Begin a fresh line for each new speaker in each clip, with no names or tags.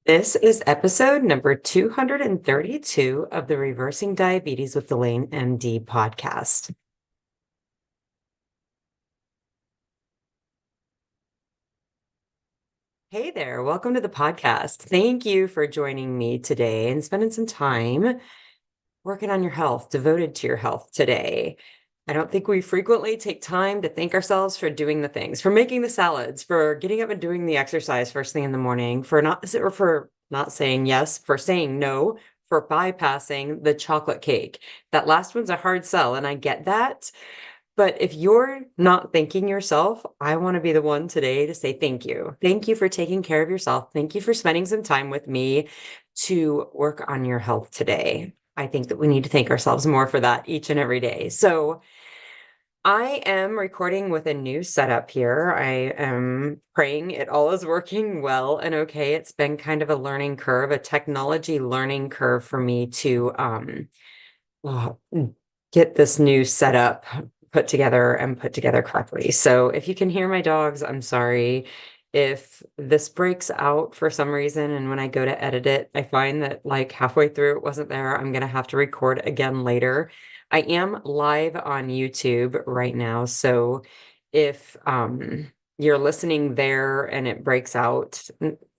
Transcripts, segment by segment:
This is episode number 232 of the Reversing Diabetes with Delane MD podcast. Hey there, welcome to the podcast. Thank you for joining me today and spending some time working on your health, devoted to your health today. I don't think we frequently take time to thank ourselves for doing the things, for making the salads, for getting up and doing the exercise first thing in the morning, for not saying yes, for saying no, for bypassing the chocolate cake. That last one's a hard sell, and I get that. But if you're not thanking yourself, I want to be the one today to say thank you. Thank you for taking care of yourself. Thank you for spending some time with me to work on your health today. I think that we need to thank ourselves more for that each and every day. So I am recording with a new setup here. I am praying it all is working well and okay. It's been kind of a learning curve, a technology learning curve for me to uh, get this new setup put together correctly. So if you can hear my dogs, I'm sorry. If this breaks out for some reason, and when I go to edit it, I find that like halfway through it wasn't there, I'm going to have to record again later. I am live on YouTube right now. So if you're listening there and it breaks out,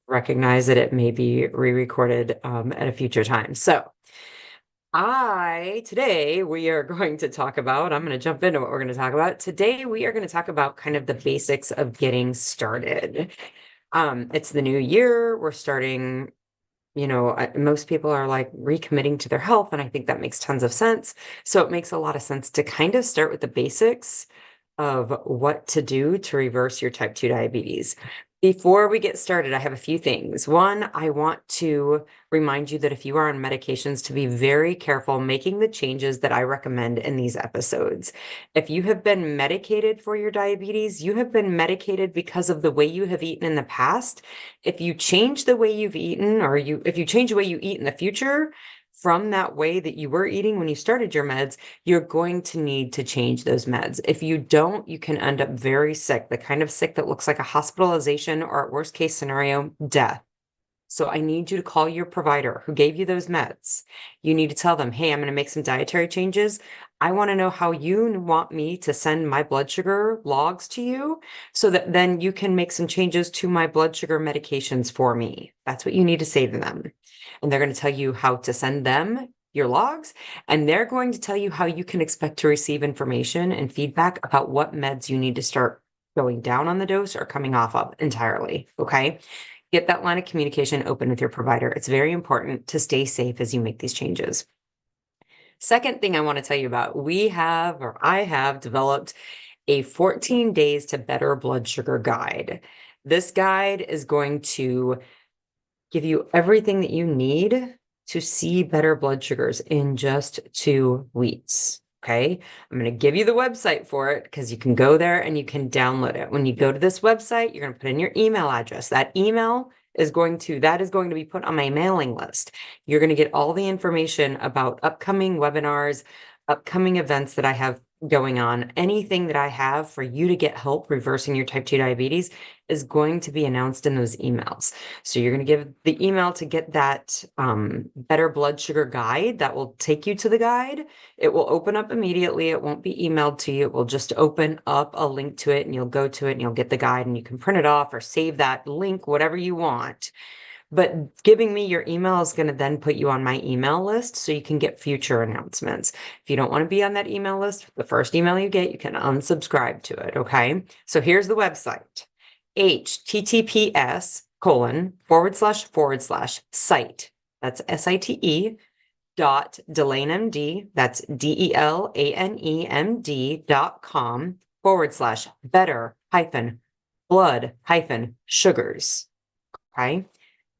recognize that it may be re-recorded at a future time. So today we are going to talk about, I'm going to jump into what we're going to talk about. Today we are going to talk about kind of the basics of getting started. It's the new year. We're starting, most people are like recommitting to their health, and I think that makes tons of sense. So it makes a lot of sense to kind of start with the basics of what to do to reverse your type 2 diabetes. Before we get started, I have a few things. One, I want to remind you that if you are on medications, to be very careful making the changes that I recommend in these episodes. If you have been medicated for your diabetes, you have been medicated because of the way you have eaten in the past. If you change the way you've eaten, or if you change the way you eat in the future from that way that you were eating when you started your meds, you're going to need to change those meds. If you don't, you can end up very sick, the kind of sick that looks like a hospitalization, or at worst case scenario, death. So I need you to call your provider who gave you those meds. You need to tell them, hey, I'm going to make some dietary changes. I want to know how you want me to send my blood sugar logs to you so that then you can make some changes to my blood sugar medications for me. That's what you need to say to them. And they're going to tell you how to send them your logs, and they're going to tell you how you can expect to receive information and feedback about what meds you need to start going down on the dose or coming off of entirely. Okay. Get that line of communication open with your provider. It's very important to stay safe as you make these changes. Second thing I want to tell you about, I have developed a 14 days to better blood sugar guide. This guide is going to give you everything that you need to see better blood sugars in just 2 weeks. Okay. I'm going to give you the website for it because you can go there and you can download it. When you go to this website, you're going to put in your email address. That is going to be put on my mailing list. You're going to get all the information about upcoming webinars, upcoming events that I have going on. Anything that I have for you to get help reversing your type 2 diabetes is going to be announced in those emails. So you're going to give the email to get that better blood sugar guide that will take you to the guide. It will open up immediately. It won't be emailed to you. It will just open up a link to it, and you'll go to it and you'll get the guide, and you can print it off or save that link, whatever you want. But giving me your email is going to then put you on my email list so you can get future announcements. If you don't want to be on that email list, the first email you get, you can unsubscribe to it. Okay. So here's the website: https://site. That's SITE dot DelaneMD. That's DELANEMD.com/better blood sugars. Okay.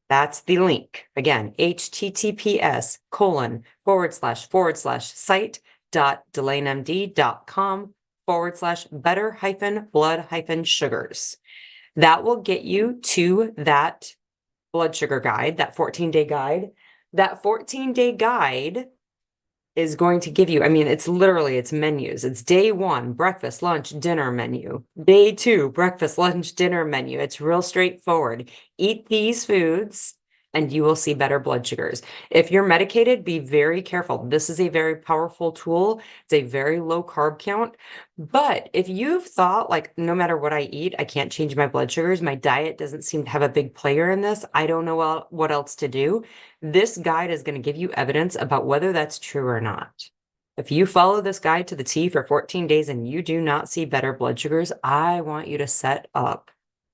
That's the link. Again, https://site.delanemd.com/better blood sugars. That will get you to that blood sugar guide, that 14-day guide. That 14-day guide is going to give you, it's menus. It's day 1, breakfast, lunch, dinner menu. Day 2, breakfast, lunch, dinner menu. It's real straightforward. Eat these foods and you will see better blood sugars. If you're medicated, be very careful. This is a very powerful tool. It's a very low carb count. But if you've thought, like, no matter what I eat, I can't change my blood sugars, my diet doesn't seem to have a big player in this, I don't know what else to do, this guide is going to give you evidence about whether that's true or not. If you follow this guide to the T for 14 days and you do not see better blood sugars, I want you to set up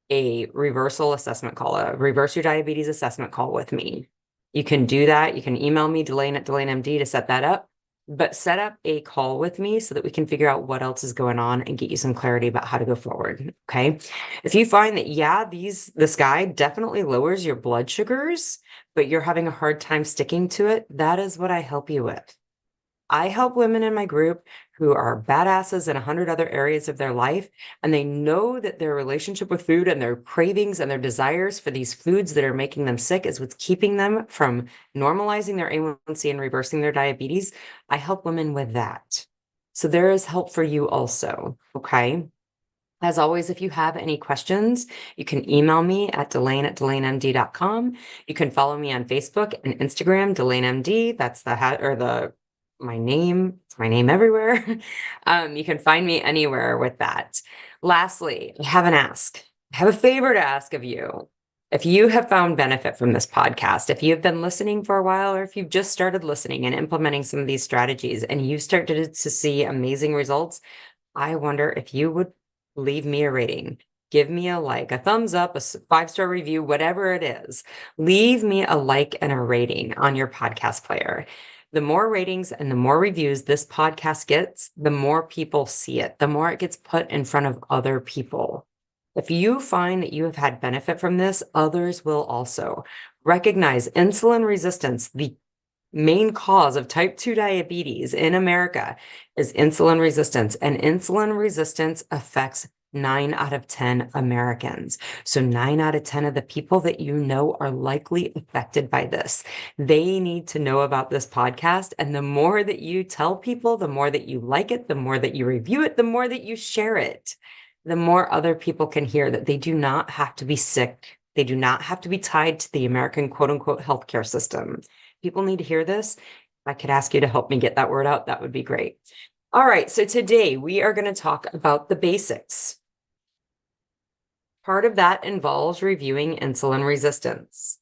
a reversal assessment call, a reverse your diabetes assessment call with me. You can do that. You can email me, Delane@DelaneMD, to set that up, but set up a call with me so that we can figure out what else is going on and get you some clarity about how to go forward. Okay. If you find that, yeah, this guide definitely lowers your blood sugars, but you're having a hard time sticking to it, that is what I help you with. I help women in my group who are badasses in 100 other areas of their life, and they know that their relationship with food and their cravings and their desires for these foods that are making them sick is what's keeping them from normalizing their A1C and reversing their diabetes. I help women with that. So there is help for you also, okay? As always, if you have any questions, you can email me at delane@delanemd.com. You can follow me on Facebook and Instagram, DelaneMD. That's my name. It's my name everywhere. You can find me anywhere with that. Lastly, I have an ask. I have a favor to ask of you. If you have found benefit from this podcast, if you've been listening for a while, or if you've just started listening and implementing some of these strategies and you started to see amazing results, I wonder if you would leave me a rating. Give me a like, a thumbs up, a 5-star review, whatever it is. Leave me a like and a rating on your podcast player. The more ratings and the more reviews this podcast gets, the more people see it, the more it gets put in front of other people. If you find that you have had benefit from this, others will also. Recognize insulin resistance. The main cause of type 2 diabetes in America is insulin resistance, and insulin resistance affects 9 out of 10 Americans. So 9 out of 10 of the people that you know are likely affected by this. They need to know about this podcast. And the more that you tell people, the more that you like it, the more that you review it, the more that you share it, the more other people can hear that they do not have to be sick. They do not have to be tied to the American quote unquote healthcare system. People need to hear this. If I could ask you to help me get that word out, that would be great. All right. So today we are going to talk about the basics. Part of that involves reviewing insulin resistance.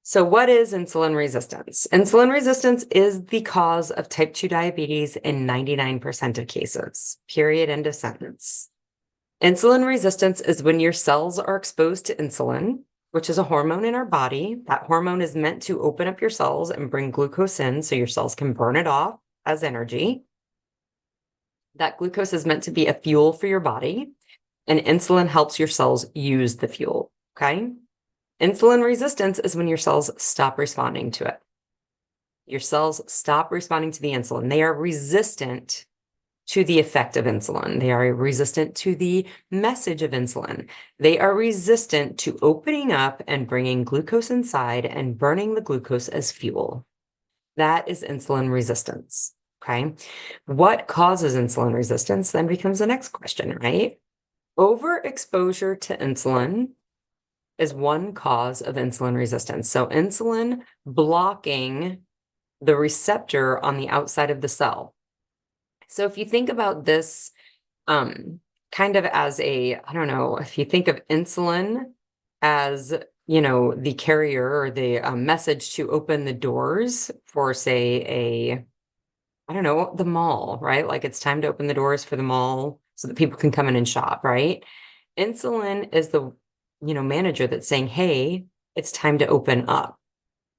So what is insulin resistance? Insulin resistance is the cause of type 2 diabetes in 99% of cases, period, end of sentence. Insulin resistance is when your cells are exposed to insulin, which is a hormone in our body. That hormone is meant to open up your cells and bring glucose in so your cells can burn it off as energy. That glucose is meant to be a fuel for your body, and insulin helps your cells use the fuel, okay? Insulin resistance is when your cells stop responding to it. Your cells stop responding to the insulin. They are resistant to the effect of insulin. They are resistant to the message of insulin. They are resistant to opening up and bringing glucose inside and burning the glucose as fuel. That is insulin resistance, okay? What causes insulin resistance then becomes the next question, right? Overexposure to insulin is one cause of insulin resistance. So insulin blocking the receptor on the outside of the cell. So if you think about this kind of as I don't know, if you think of insulin as, the carrier or the message to open the doors for, say, I don't know, the mall, right? Like it's time to open the doors for the mall so that people can come in and shop, right? Insulin is the, manager that's saying, hey, it's time to open up.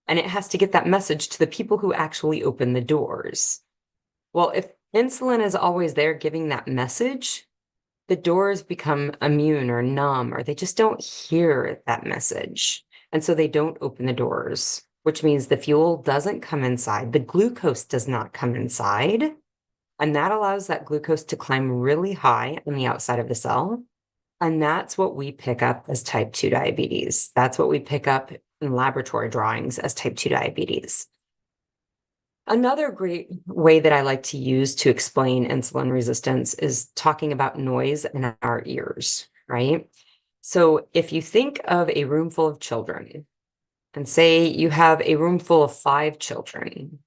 And it has to get that message to the people who actually open the doors. Well, if insulin is always there giving that message, the doors become immune or numb, or they just don't hear that message. And so they don't open the doors, which means the fuel doesn't come inside. The glucose does not come inside. And that allows that glucose to climb really high on the outside of the cell. And that's what we pick up as type 2 diabetes. That's what we pick up in laboratory drawings as type 2 diabetes. Another great way that I like to use to explain insulin resistance is talking about noise in our ears, right? So if you think of a room full of children, And say you have a room full of 5 children.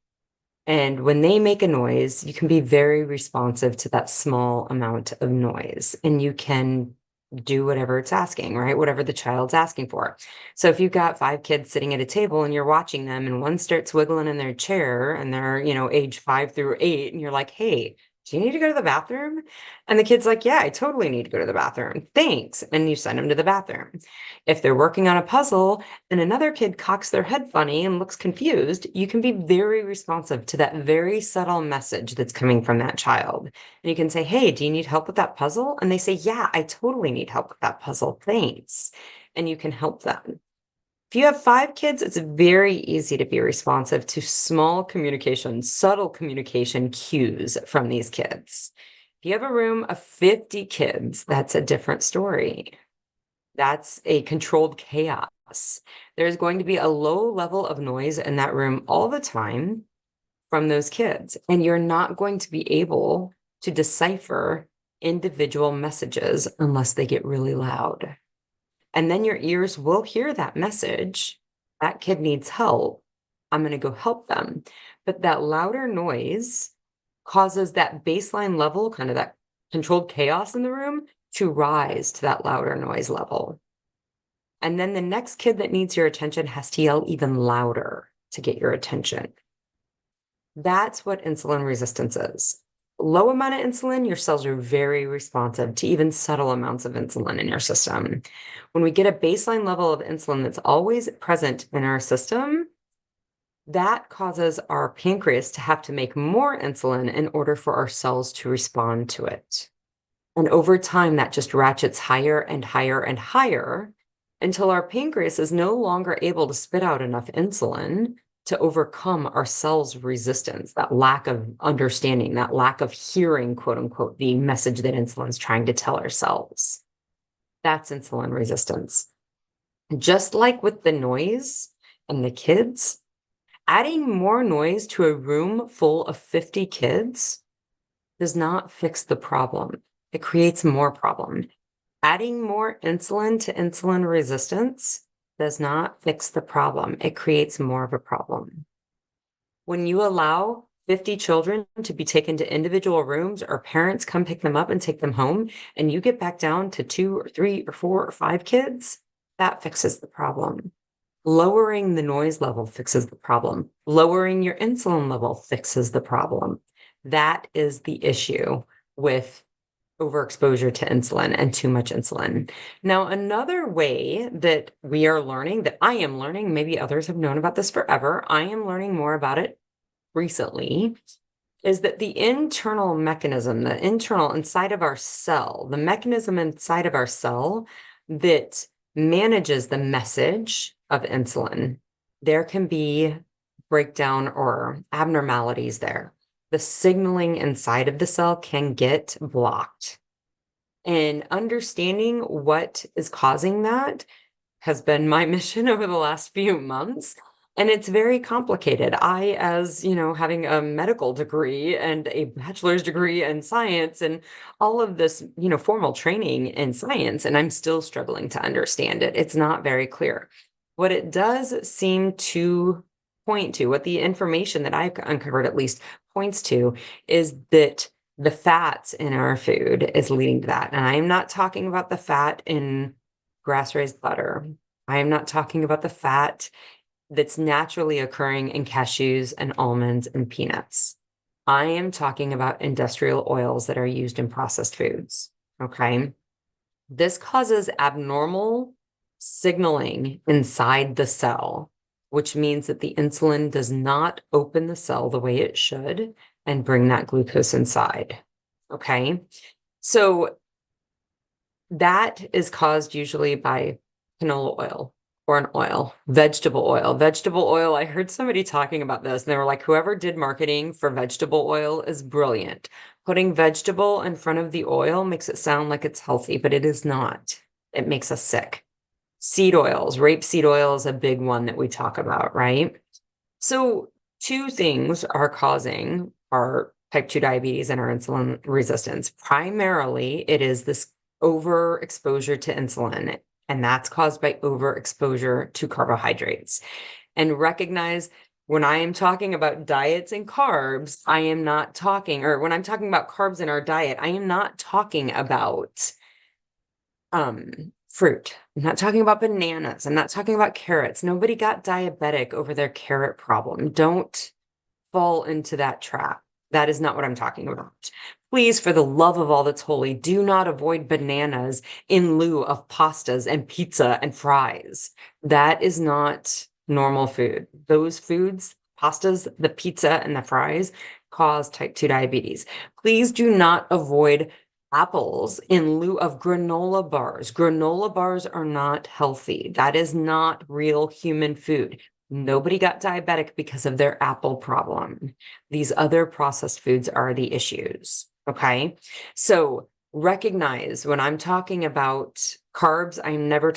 And when they make a noise, you can be very responsive to that small amount of noise, and you can do whatever it's asking, right? Whatever the child's asking for. So if you've got 5 kids sitting at a table and you're watching them and one starts wiggling in their chair and they're, age 5 through 8, and you're like, hey, do you need to go to the bathroom? And the kid's like, yeah, I totally need to go to the bathroom. Thanks. And you send them to the bathroom. If they're working on a puzzle and another kid cocks their head funny and looks confused, you can be very responsive to that very subtle message that's coming from that child. And you can say, hey, do you need help with that puzzle? And they say, yeah, I totally need help with that puzzle. Thanks. And you can help them. If you have 5 kids, it's very easy to be responsive to small communication, subtle communication cues from these kids. If you have a room of 50 kids, that's a different story. That's a controlled chaos. There's going to be a low level of noise in that room all the time from those kids, and you're not going to be able to decipher individual messages unless they get really loud. And then your ears will hear that message. That kid needs help. I'm going to go help them. But that louder noise causes that baseline level, kind of that controlled chaos in the room, to rise to that louder noise level. And then the next kid that needs your attention has to yell even louder to get your attention. That's what insulin resistance is. Low amount of insulin, your cells are very responsive to even subtle amounts of insulin in your system. When we get a baseline level of insulin that's always present in our system, that causes our pancreas to have to make more insulin in order for our cells to respond to it. And over time, that just ratchets higher and higher and higher until our pancreas is no longer able to spit out enough insulin to overcome our cells' resistance, that lack of understanding, that lack of hearing, quote unquote, the message that insulin's trying to tell our cells. That's insulin resistance. Just like with the noise and the kids, adding more noise to a room full of 50 kids does not fix the problem. It creates more problem. Adding more insulin to insulin resistance does not fix the problem. It creates more of a problem. When you allow 50 children to be taken to individual rooms, or parents come pick them up and take them home, and you get back down to 2 or 3 or 4 or 5 kids, that fixes the problem. Lowering the noise level fixes the problem. Lowering your insulin level fixes the problem. That is the issue with overexposure to insulin and too much insulin. Now, another way that we are learning, that I am learning, maybe others have known about this forever, I am learning more about it recently, is that the internal mechanism, the internal inside of our cell, the mechanism inside of our cell that manages the message of insulin, there can be breakdown or abnormalities there. The signaling inside of the cell can get blocked. And understanding what is causing that has been my mission over the last few months. And it's very complicated. I, as having a medical degree and a bachelor's degree in science and all of this, formal training in science, and I'm still struggling to understand it. It's not very clear. What it does seem to point to, what the information that I've uncovered at least points to, is that the fats in our food is leading to that. And I am not talking about the fat in grass-raised butter. I am not talking about the fat that's naturally occurring in cashews and almonds and peanuts. I am talking about industrial oils that are used in processed foods. Okay. This causes abnormal signaling inside the cell, which means that the insulin does not open the cell the way it should and bring that glucose inside. Okay. So that is caused usually by canola oil or an oil, vegetable oil. Vegetable oil, I heard somebody talking about this, and they were like, whoever did marketing for vegetable oil is brilliant. Putting vegetable in front of the oil makes it sound like it's healthy, but it is not. It makes us sick. Seed oils, rapeseed oil is a big one that we talk about, right? So 2 things are causing our type 2 diabetes and our insulin resistance. Primarily, it is this overexposure to insulin and that's caused by overexposure to carbohydrates. And recognize when I am talking about diets and carbs, I am not talking, or when I'm talking about carbs in our diet, I am not talking about fruit. I'm not talking about bananas. I'm not talking about carrots. Nobody got diabetic over their carrot problem. Don't fall into that trap. That is not what I'm talking about. Please, for the love of all that's holy, do not avoid bananas in lieu of pastas and pizza and fries. That is not normal food. Those foods, pastas, the pizza, and the fries, cause type 2 diabetes. Please do not avoid apples in lieu of granola bars. Granola bars are not healthy. That is not real human food. Nobody got diabetic because of their apple problem. These other processed foods are the issues. Okay. So recognize when I'm talking about carbs, I'm never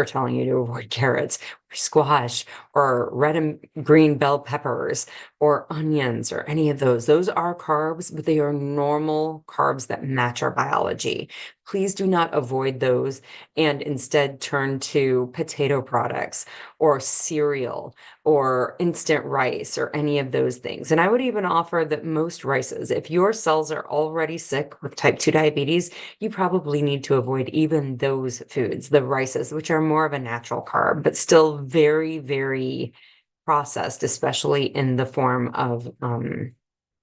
telling you to avoid carrots or squash or red and green bell peppers or onions or any of those. Those are carbs, but they are normal carbs that match our biology. Please do not avoid those and instead turn to potato products or cereal or instant rice or any of those things. And I would even offer that most rices, if your cells are already sick with type 2 diabetes, you probably need to avoid even those foods, the rices, which are more of a natural carb, but still very, very processed, especially in the form of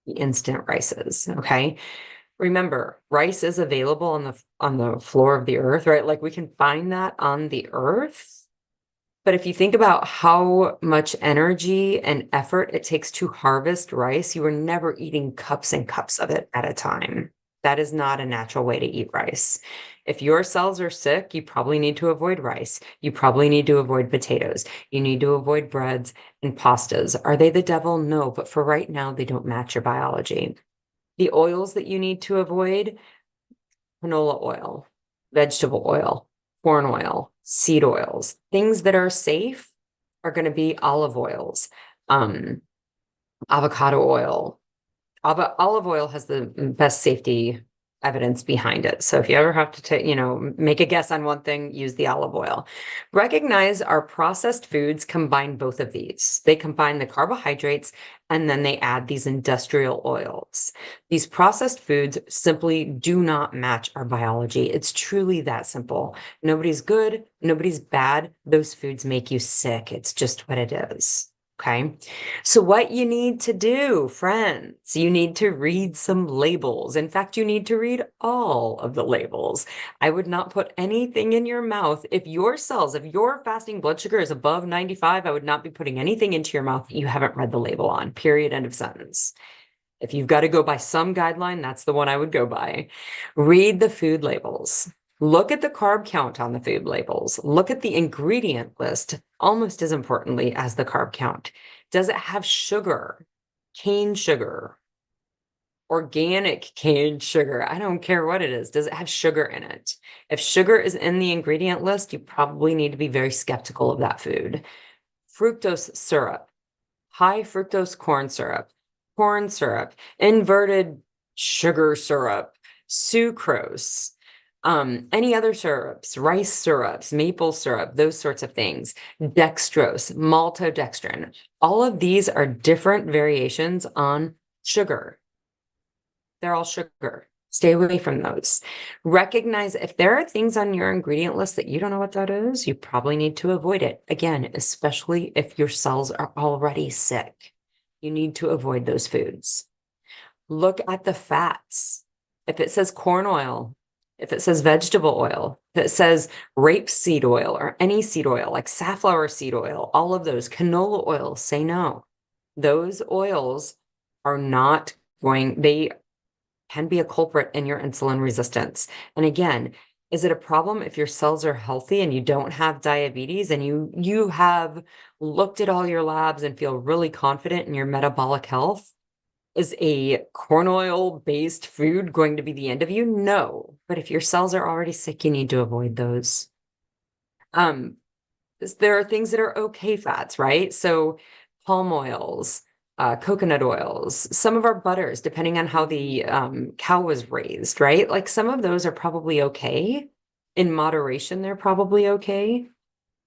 instant rices. Okay. Remember, rice is available on the floor of the earth, right? Like we can find that on the earth. But if you think about how much energy and effort it takes to harvest rice, you are never eating cups and cups of it at a time. That is not a natural way to eat rice. If your cells are sick, you probably need to avoid rice. You probably need to avoid potatoes. You need to avoid breads and pastas. Are they the devil? No, but for right now, they don't match your biology. The oils that you need to avoid: canola oil, vegetable oil, corn oil, seed oils. Things that are safe are going to be olive oils, avocado oil. Olive oil has the best safety evidence behind it. So if you ever have to make a guess on one thing, use the olive oil. Recognize our processed foods combine both of these. They combine the carbohydrates and then they add these industrial oils. These processed foods simply do not match our biology. It's truly that simple. Nobody's good, nobody's bad. Those foods make you sick. It's just what it is. Okay. So what you need to do, friends, you need to read some labels. In fact, you need to read all of the labels. I would not put anything in your mouth. If your fasting blood sugar is above 95, I would not be putting anything into your mouth that you haven't read the label on, period, end of sentence. If you've got to go by some guideline, that's the one I would go by. Read the food labels. Look at the carb count on the food labels. Look at the ingredient list, almost as importantly as the carb count. Does it have sugar, cane sugar, organic cane sugar? I don't care what it is. Does it have sugar in it? If sugar is in the ingredient list, you probably need to be very skeptical of that food. Fructose syrup, high fructose corn syrup, inverted sugar syrup, sucrose, any other syrups, rice syrups, maple syrup, those sorts of things, dextrose, maltodextrin. All of these are different variations on sugar. They're all sugar. Stay away from those. Recognize if there are things on your ingredient list that you don't know what that is, you probably need to avoid it. Again, especially if your cells are already sick. You need to avoid those foods. Look at the fats. If it says corn oil, if it says vegetable oil, if it says rapeseed oil or any seed oil, like safflower seed oil, all of those, canola oil, say no. Those oils are not they can be a culprit in your insulin resistance. And again, is it a problem if your cells are healthy and you don't have diabetes and you have looked at all your labs and feel really confident in your metabolic health? Is a corn oil based food going to be the end of you? No. But if your cells are already sick, you need to avoid those. There are things that are okay fats, right? So palm oils, coconut oils, some of our butters, depending on how the cow was raised, right? Like some of those are probably okay. In moderation, they're probably okay.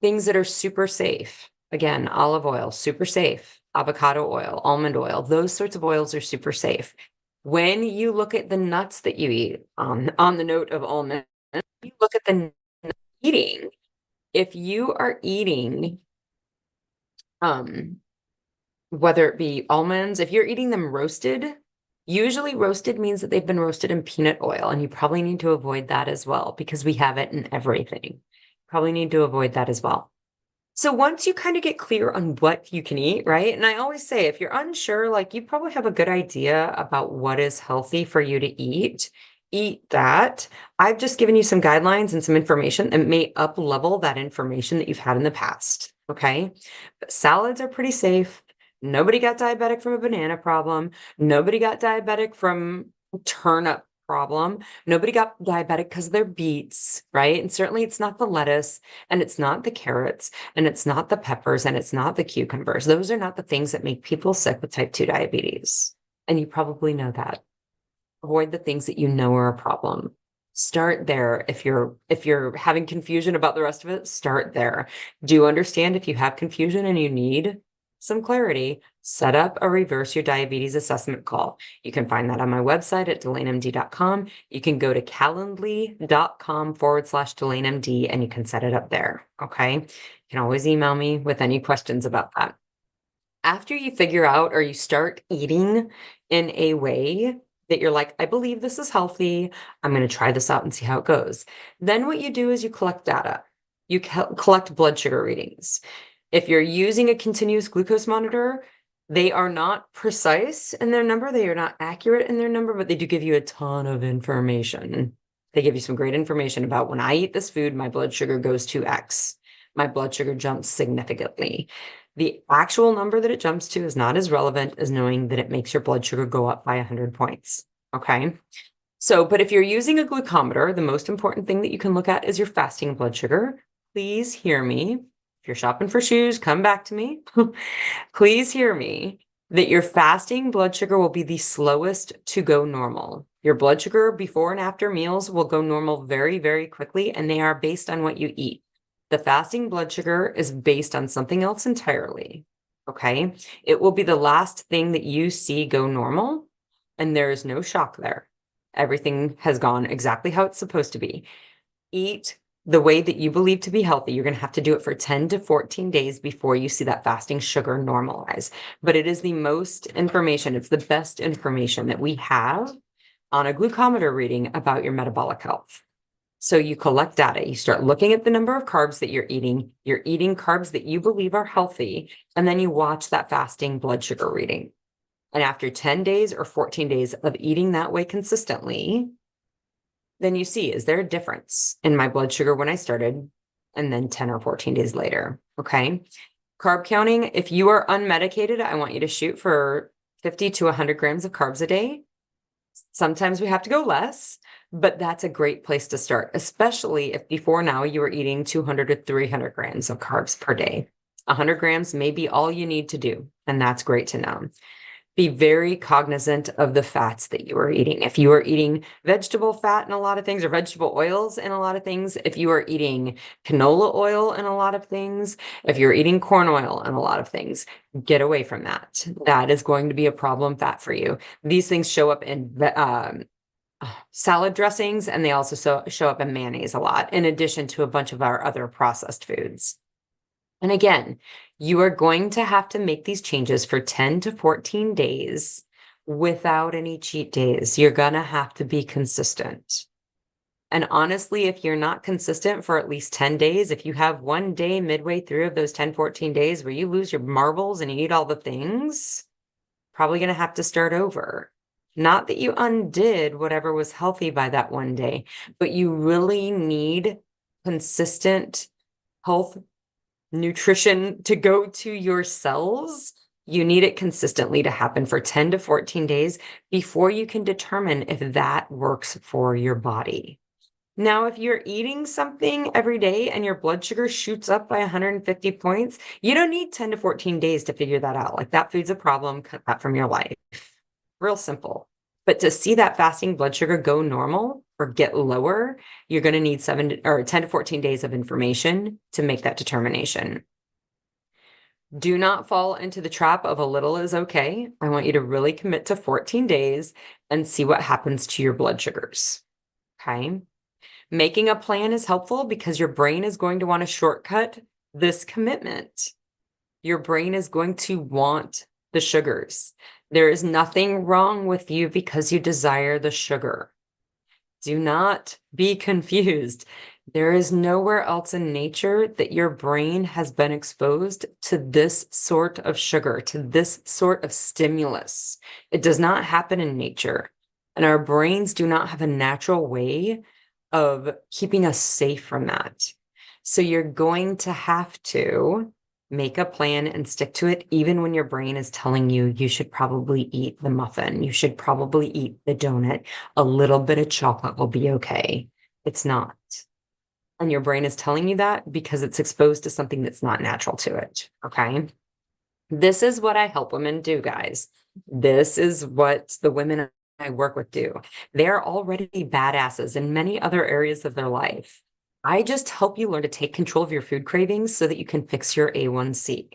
Things that are super safe. Again, olive oil, super safe. Avocado oil, almond oil, those sorts of oils are super safe. When you look at the nuts that you eat, on the note of almond, you look at the eating. If you are eating, whether it be almonds, if you're eating them roasted, usually roasted means that they've been roasted in peanut oil, and you probably need to avoid that as well because we have it in everything. Probably need to avoid that as well. So once you kind of get clear on what you can eat, right? And I always say, if you're unsure, like you probably have a good idea about what is healthy for you to eat that. I've just given you some guidelines and some information that may up level that information that you've had in the past. Okay. But salads are pretty safe. Nobody got diabetic from a banana problem. Nobody got diabetic from a turnip problem. Nobody got diabetic because of their beets, right? And certainly it's not the lettuce and it's not the carrots and it's not the peppers and it's not the cucumbers. Those are not the things that make people sick with type 2 diabetes. And you probably know that. Avoid the things that you know are a problem. Start there. If you're having confusion about the rest of it, start there. Do understand if you have confusion and you need some clarity, set up a reverse your diabetes assessment call. You can find that on my website at DelaneMD.com. You can go to calendly.com/DelaneMD and you can set it up there. Okay. You can always email me with any questions about that. After you figure out or you start eating in a way that you're like, I believe this is healthy, I'm going to try this out and see how it goes. Then what you do is you collect data. You collect blood sugar readings. If you're using a continuous glucose monitor, they are not precise in their number. They are not accurate in their number, but they do give you a ton of information. They give you some great information about when I eat this food, my blood sugar goes to X. My blood sugar jumps significantly. The actual number that it jumps to is not as relevant as knowing that it makes your blood sugar go up by 100 points. Okay. So, but if you're using a glucometer, the most important thing that you can look at is your fasting blood sugar. Please hear me. If you're shopping for shoes, come back to me. Please hear me that your fasting blood sugar will be the slowest to go normal. Your blood sugar before and after meals will go normal very, very quickly, and they are based on what you eat. The fasting blood sugar is based on something else entirely. Okay. It will be the last thing that you see go normal, and there is no shock there. Everything has gone exactly how it's supposed to be. Eat the way that you believe to be healthy. You're going to have to do it for 10 to 14 days before you see that fasting sugar normalize. But it is the most information, it's the best information that we have on a glucometer reading about your metabolic health. So you collect data, you start looking at the number of carbs that you're eating carbs that you believe are healthy, and then you watch that fasting blood sugar reading. And after 10 days or 14 days of eating that way consistently, then you see, is there a difference in my blood sugar when I started and then 10 or 14 days later? Okay. Carb counting, if you are unmedicated, I want you to shoot for 50 to 100 grams of carbs a day. Sometimes we have to go less, but that's a great place to start, especially if before now you were eating 200 to 300 grams of carbs per day. 100 grams may be all you need to do, and that's great to know. Be very cognizant of the fats that you are eating. If you are eating vegetable fat in a lot of things, or vegetable oils in a lot of things, if you are eating canola oil in a lot of things, if you're eating corn oil in a lot of things, get away from that. That is going to be a problem fat for you. These things show up in salad dressings, and they also show up in mayonnaise a lot, in addition to a bunch of our other processed foods. And again, you are going to have to make these changes for 10 to 14 days without any cheat days. You're going to have to be consistent. And honestly, if you're not consistent for at least 10 days, if you have one day midway through of those 10, 14 days where you lose your marbles and you eat all the things, probably going to have to start over. Not that you undid whatever was healthy by that one day, but you really need consistent health nutrition to go to your cells. You need it consistently to happen for 10 to 14 days before you can determine if that works for your body. Now, if you're eating something every day and your blood sugar shoots up by 150 points, you don't need 10 to 14 days to figure that out. Like, that food's a problem, cut that from your life. Real simple. But to see that fasting blood sugar go normal, or get lower, you're going to need 10 to 14 days of information to make that determination. Do not fall into the trap of a little is okay. I want you to really commit to 14 days and see what happens to your blood sugars. Okay. Making a plan is helpful because your brain is going to want to shortcut this commitment. Your brain is going to want the sugars. There is nothing wrong with you because you desire the sugar. Do not be confused. There is nowhere else in nature that your brain has been exposed to this sort of sugar, to this sort of stimulus. It does not happen in nature. And our brains do not have a natural way of keeping us safe from that. So you're going to have to make a plan and stick to it, even when your brain is telling you you should probably eat the muffin, you should probably eat the donut, a little bit of chocolate will be okay. It's not. And your brain is telling you that because it's exposed to something that's not natural to it. Okay. This is what I help women do, guys. This is what the women I work with do. They're already badasses in many other areas of their life. I just help you learn to take control of your food cravings so that you can fix your A1C.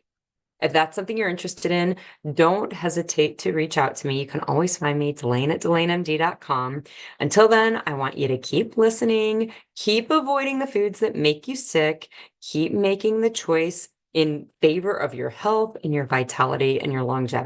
If that's something you're interested in, don't hesitate to reach out to me. You can always find me, Delane@DelaneMD.com. Until then, I want you to keep listening, keep avoiding the foods that make you sick, keep making the choice in favor of your health and your vitality and your longevity.